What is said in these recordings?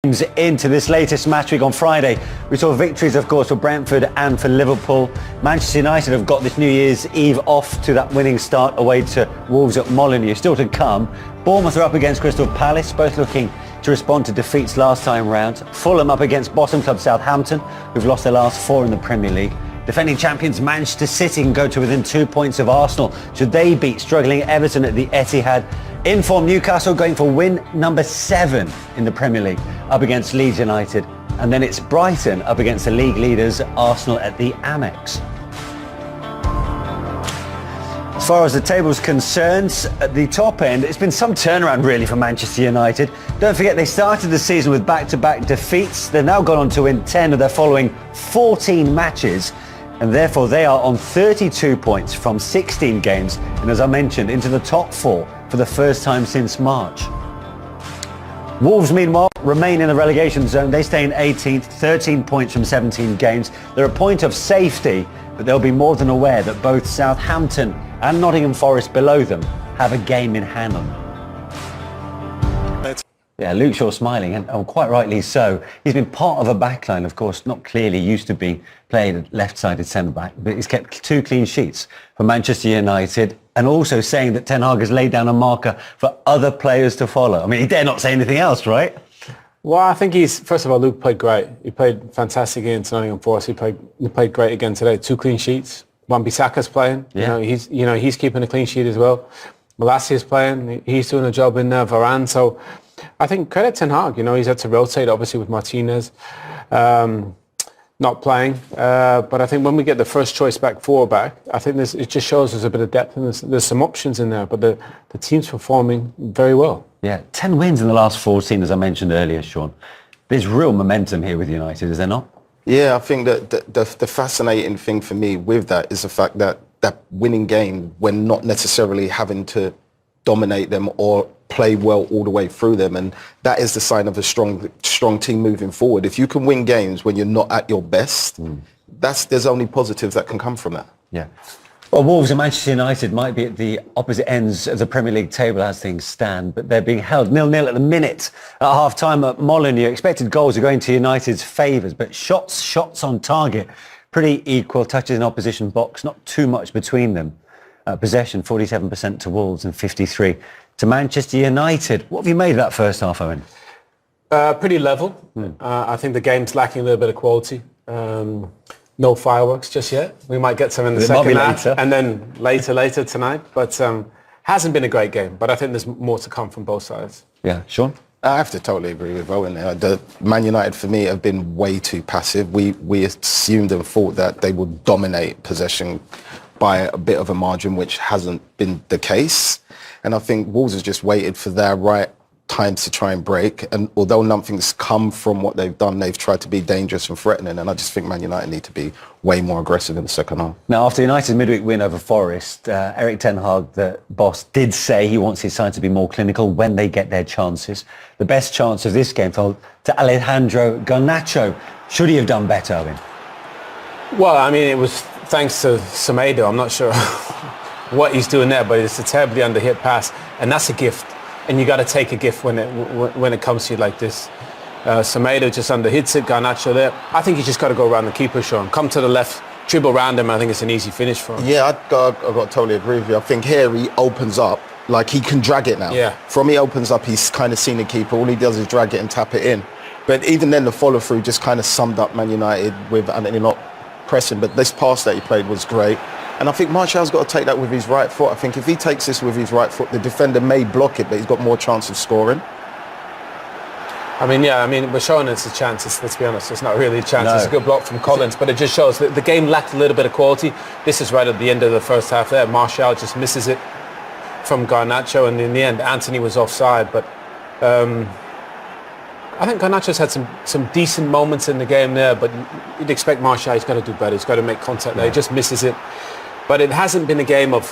Into this latest match week on Friday, we saw victories, of course, for Brentford and for Liverpool. Manchester United have got this New Year's Eve off to that winning start away to Wolves at Molineux. Still to come. Bournemouth are up against Crystal Palace, both looking to respond to defeats last time round. Fulham up against bottom club Southampton, who've lost their last 4 in the Premier League. Defending champions Manchester City can go to within 2 points of Arsenal should they beat struggling Everton at the Etihad. Informed Newcastle going for win number 7 in the Premier League up against Leeds United. And then it's Brighton up against the league leaders Arsenal at the Amex. As far as the table's concerned, at the top end, it's been some turnaround really for Manchester United. Don't forget they started the season with back-to-back defeats. They've now gone on to win 10 of their following 14 matches. And therefore they are on 32 points from 16 games. And as I mentioned, into the top 4 for the first time since March. Wolves, meanwhile, remain in the relegation zone. They stay in 18th, 13 points from 17 games. They're a point of safety, but they'll be more than aware that both Southampton and Nottingham Forest below them have a game in hand on them. Yeah, Luke Shaw smiling, and quite rightly so. He's been part of a backline, of course, not clearly used to be played left-sided centre-back, but he's kept 2 clean sheets for Manchester United, and also saying that Ten Hag has laid down a marker for other players to follow. I mean, he dare not say anything else, right? Well, I think first of all, Luke played great. He played fantastic against Nottingham Forest. He played great again today. 2 clean sheets. Wan-Bissaka's playing. Yeah. He's keeping a clean sheet as well. Malacia's playing. He's doing a job in Varane. So I think credit Ten Hag. He's had to rotate obviously with Martinez not playing. But I think when we get the first choice back, forward back, I think it just shows there's a bit of depth and there's some options in there. But the team's performing very well. Yeah, 10 wins in the last 14, as I mentioned earlier, Sean. There's real momentum here with United, is there not? Yeah, I think that the fascinating thing for me with that is the fact that winning game, we're not necessarily having to dominate them or play well all the way through them, and that is the sign of a strong team moving forward. If you can win games when you're not at your best, there's only positives that can come from that. Yeah. Well, Wolves and Manchester United might be at the opposite ends of the Premier League table as things stand, but they're being held 0-0 at the minute at half-time at Molineux. Expected goals are going to United's favours, but shots on target, pretty equal. Touches in opposition box, not too much between them. Possession, 47% to Wolves and 53% to Manchester United. What have you made of that first half, Owen? Pretty level. I think the game's lacking a little bit of quality. No fireworks just yet. We might get some in the second half and then later tonight. But hasn't been a great game. But I think there's more to come from both sides. Yeah, Sean? I have to totally agree with Owen there. The Man United, for me, have been way too passive. We assumed and thought that they would dominate possession by a bit of a margin, which hasn't been the case. And I think Wolves has just waited for their right times to try and break. And although nothing's come from what they've done, they've tried to be dangerous and threatening. And I just think Man United need to be way more aggressive in the second half. Now, after United's midweek win over Forest, Erik Ten Hag, the boss, did say he wants his side to be more clinical when they get their chances. The best chance of this game fell to Alejandro Garnacho. Should he have done better, Owen? Well, I mean, it was thanks to Semedo. I'm not sure what he's doing there, but it's a terribly under-hit pass, and that's a gift. And you got to take a gift when it comes to you like this. Semedo just under-hits it, Garnacho there. I think you just got to go around the keeper, Sean. Come to the left, dribble around him. I think it's an easy finish for him. Yeah, I've got to totally agree with you. I think here he opens up, like he can drag it now. Yeah. From he opens up, he's kind of seen the keeper. All he does is drag it and tap it in. But even then, the follow-through just kind of summed up Man United with Anthony not pressing. But this pass that he played was great. And I think Martial's got to take that with his right foot. I think if he takes this with his right foot, the defender may block it, but he's got more chance of scoring. We're showing it's a chance. Let's be honest, it's not really a chance. No. It's a good block from Collins, but it just shows that the game lacked a little bit of quality. This is right at the end of the first half there. Martial just misses it from Garnacho, and in the end, Anthony was offside. But I think Garnacho's had some decent moments in the game there, but you'd expect Martial, he's got to do better. He's got to make contact there. He just misses it. But it hasn't been a game of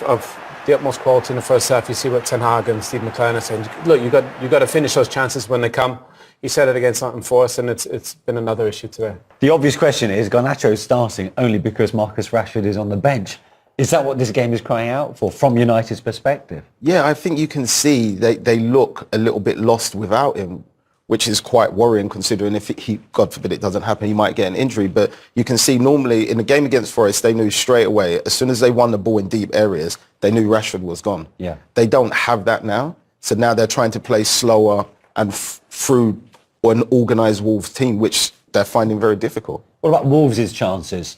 the utmost quality in the first half. You see what Ten Hag and Steve McLaren are saying. Look, you got to finish those chances when they come. He said it against Nottingham Forest, and it's been another issue today. The obvious question is, Garnacho is starting only because Marcus Rashford is on the bench. Is that what this game is crying out for, from United's perspective? Yeah, I think you can see they look a little bit lost without him. which is quite worrying considering if he, God forbid it doesn't happen, he might get an injury. But you can see normally in the game against Forest, they knew straight away, as soon as they won the ball in deep areas, they knew Rashford was gone. Yeah. They don't have that now. So now they're trying to play slower and through an organised Wolves team, which they're finding very difficult. What about Wolves' chances?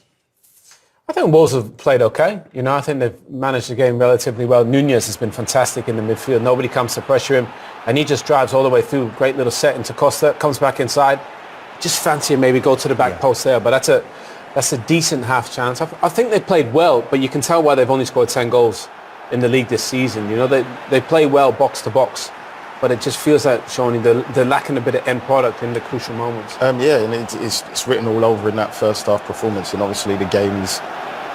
I think Wolves have played okay. You know, I think they've managed the game relatively well. Nunez has been fantastic in the midfield. Nobody comes to pressure him, and he just drives all the way through. Great little set into Costa, comes back inside. Just fancy him, maybe go to the back post there, but that's a decent half chance. I think they played well, but you can tell why they've only scored 10 goals in the league this season. You know, they play well box to box, but it just feels like, Shawnee, they're lacking a bit of end product in the crucial moments. Yeah, and it's written all over in that first half performance, and obviously the games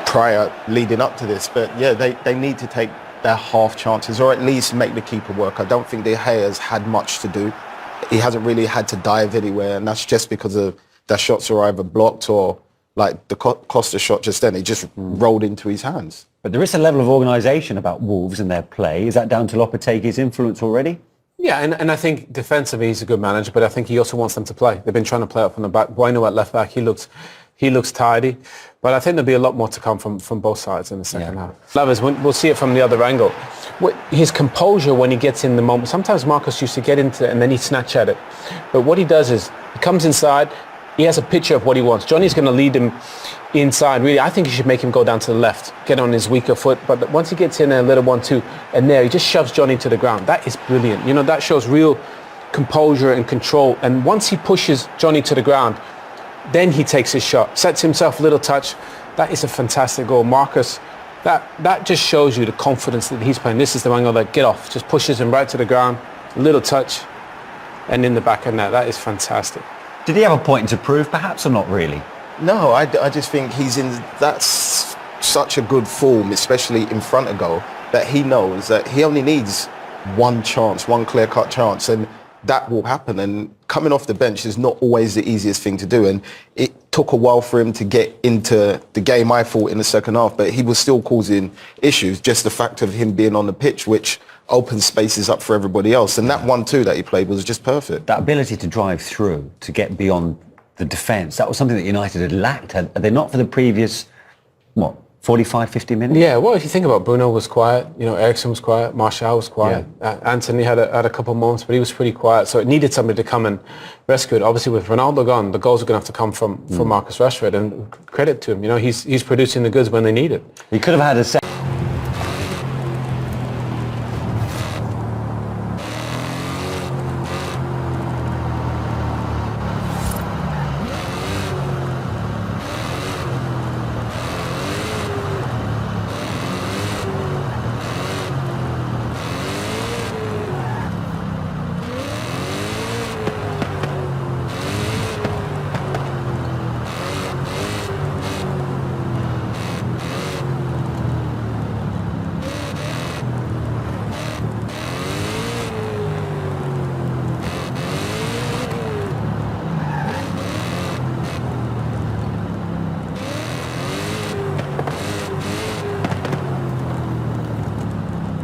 prior leading up to this. But yeah, they need to take their half chances, or at least make the keeper work. I don't think De Gea's had much to do. He hasn't really had to dive anywhere, and that's just because of their shots are either blocked or, like the Costa shot just then, it just rolled into his hands. But there is a level of organisation about Wolves and their play. Is that down to Lopetegui's influence already? Yeah, and I think defensively he's a good manager, but I think he also wants them to play. They've been trying to play up on the back. Bueno at left back, he looks tidy. But I think there'll be a lot more to come from both sides in the second half. Lovers, we'll see it from the other angle. His composure when he gets in the moment. Sometimes Marcus used to get into it and then he'd snatch at it. But what he does is he comes inside, he has a picture of what he wants. Johnny's going to lead him inside, really. I think you should make him go down to the left, get on his weaker foot. But once he gets in a little 1-2, and there, he just shoves Johnny to the ground. That is brilliant. You know, that shows real composure and control. And once he pushes Johnny to the ground, then he takes his shot, sets himself a little touch. That is a fantastic goal. Marcus, that just shows you the confidence that he's playing. This is the angle that get off, just pushes him right to the ground, a little touch, and in the back of net. That is fantastic. Did he have a point to prove, perhaps, or not really? No, I just think he's in that's such a good form, especially in front of goal, that he knows that he only needs one chance, one clear-cut chance, and that will happen. And coming off the bench is not always the easiest thing to do. And it took a while for him to get into the game, I thought, in the second half, but he was still causing issues, just the fact of him being on the pitch, which opens spaces up for everybody else. And that 1-2 that he played was just perfect. That ability to drive through, to get beyond the defence, that was something that United had lacked, had they not, for the previous, 45, 50 minutes? Yeah, well, if you think about it, Bruno was quiet, you know, Eriksen was quiet, Martial was quiet, Anthony had a couple of moments, but he was pretty quiet, so it needed somebody to come and rescue it. Obviously, with Ronaldo gone, the goals are going to have to come from Marcus Rashford, and credit to him, you know, he's producing the goods when they need it. He could have had a second.